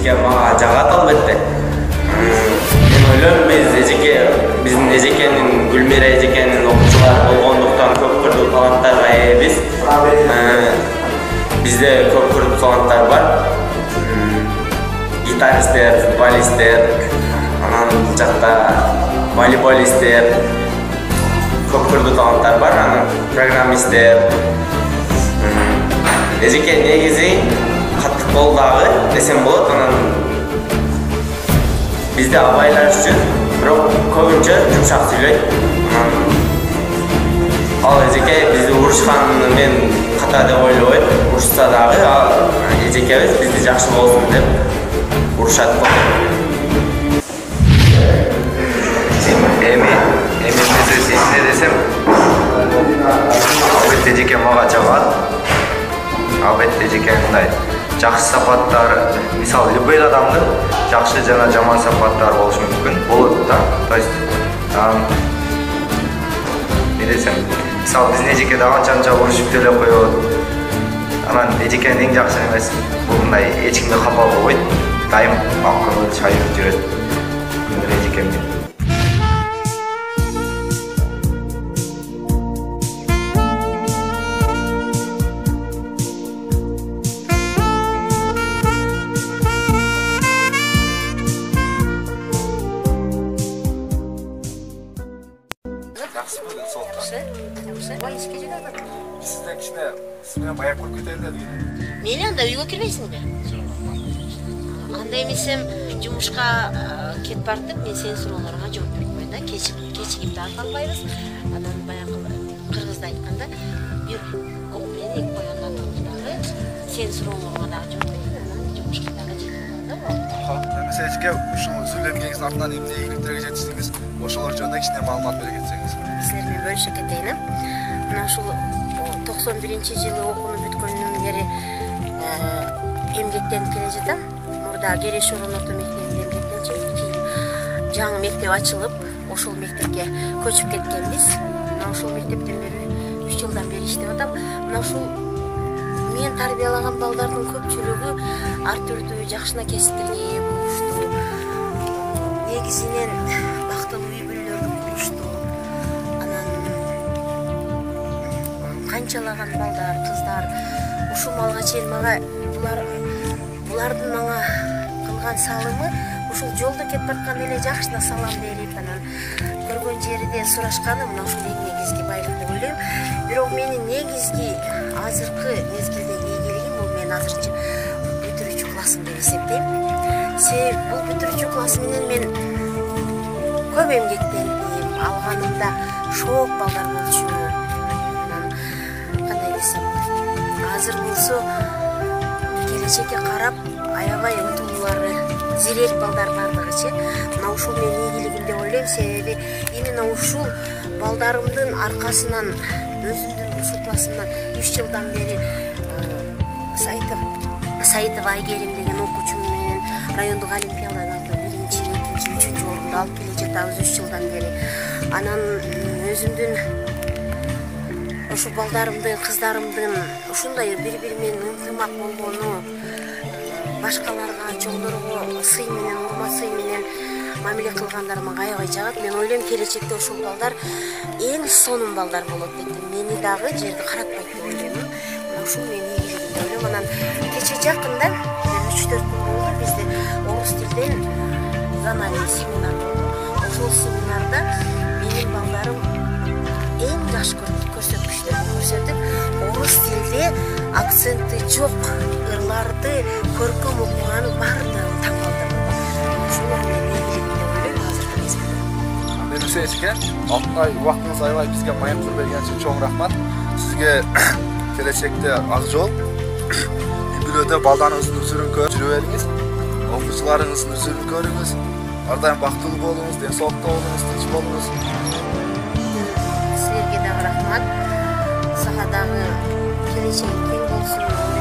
эжеке мага жагат албетте. Мен ойлойм, биздин эжекенин, Гүлмира эжекенин окуучулары болгондуктан көп кырдуу таланттарга ээбиз. Бизде көп кырдуу таланттар бар. Гитаристтер, футболисттер, анан бул жакта волейболисттер, көп кырдуу таланттар бар. Анан программисттер. Эжеке негизи каттык болду дагы десем болот. Анан бизде абайлар үчүн бирок көбүнчө жумшак сүйлөйт. Ал эжеке бизди урушканын мен ката деп ойлойм. Урушса дагы эжекебиз бизди жакшы болсун деп урушат го. Эми эмне десем, албетте эжеке мага жагат. Албетте эжеке мындай жакшы сапаттар, мисалы любой адамдын жакшы жана жаман сапаттары болушу мүмкүн, болот да. То есть не десем, мисалы биздин эжеке да канчанча урушуп деле коет. Анан эжекенин эң жакшы эмеси бул мындай эч кимге капа болбойт, дайым ак көңүл чайып жүрөт. Күндөр эжекемди. Sizden kişine sizden bayağı korkutuyorlar diye. Neyle anda uyga kirmeysin be? Anda emesem jumuşka ketip bartıp men senin sorularına жооп бермеймин да. Кечигип да калбайбыз. Анан баягы кыргызда айтканда бир мен эки коёндан турдары сен суроолорго дагы жооп берейин, анан жумушка дагы жетип калды. Mesela sizge ушул сүйлөгөнгениңиздин артынан эмне ийгиликтерге жетиштиңиз? Ошолор жөнүндө кичине маалымат бере кетсеңиз. Силермен бөлүшө кетейин. Мына ушул 91-жылы окууну бүткөндөн бери эмгектенип келе жатам. Мурда Кереш Орон орто мектебинде эмгектенчү. Кийин жаңы мектеп ачылып, ошол мектепке көчүп кеткенбиз. Мына ушул мектептен бери 3 жылдан бери иштеп атам. Мына ушул мен тарбиялаган балдардын көпчүлүгү ар түрдүү жакшына кесиптерге ээ болушту. Негизинен бактылуу үй бүлөлөрдү курушту. Анан канчалаган балдар, кыздар ушул малга чейин мага булардын мага кылган салымы ушул жолдо кетип бараткан эле жакшына салам берип, анан көргөн жерде сурашканы мына ушул эң негизги байлык деп ойлойм. Бирок менин негизги азыркы мезгилдеги ийгилигим бул мен азырчы бүтүрүүчү классым деп эсептейм. Себеби бул бүтүрүүчү класс менен мен көп эмгектендим, алганымда шок балдар болчу. Кандай десем, азыр болсо келечекке карап аябай ынтымдуулары зирек балдар бардыгычы. Мына ушул менин ийгилигим деп ойлойм. Себеби именно ушул балдарымдын аркасынан өзүмдүн ушул классымдан 3 жылдан бери Саитов Айгерим деген окуучум менен райондук олимпиадаларда 1-чи, 2-чи, 3-чү орунду алып келе жатабыз 3 жылдан бери. Анан өзүмдүн ушул балдарымдын, кыздарымдын ушундай бири-бири менен ынтымак болгону, башкаларга, чоңдорго сый менен, урмат сый менен мамиле кылгандар мага аябай жагат. Мен ойлойм, келечекте ушул балдар эң сонун балдар болот деп. Мени дагы жерди каратпайт деп ойлойм. Ушул менин ийгилигим деп ойлойм. Анан кече жакында 3-4 күн болду бизде орус тилден зоналий семинар болду. Ошол семинарда менин балдарым эң жакшы көрсөткүчтөрүн көрсөтүп, орус тилде акценти жок ырларды көркөм окуганы бардыгын таң калтырды. Ушул менин ийгилигим деп ойлойм азыркы мезгилде. Менимче эчке, алтынай убактыңыз аябай бизге майым кылып берген үчүн чоң рахмат. Сизге келечекте ак жол, үй бүлөдө балдарыңыздын үзүрүн көрүп жүрө бериңиз, окуучуларыңыздын үзүрүн көрүңүз, ар дайым бактылуу болуңуз, ден соолукта болуңуз, тынч болуңуз. Силерге дагы рахмат. Сага дагы келечегиң кең болсун.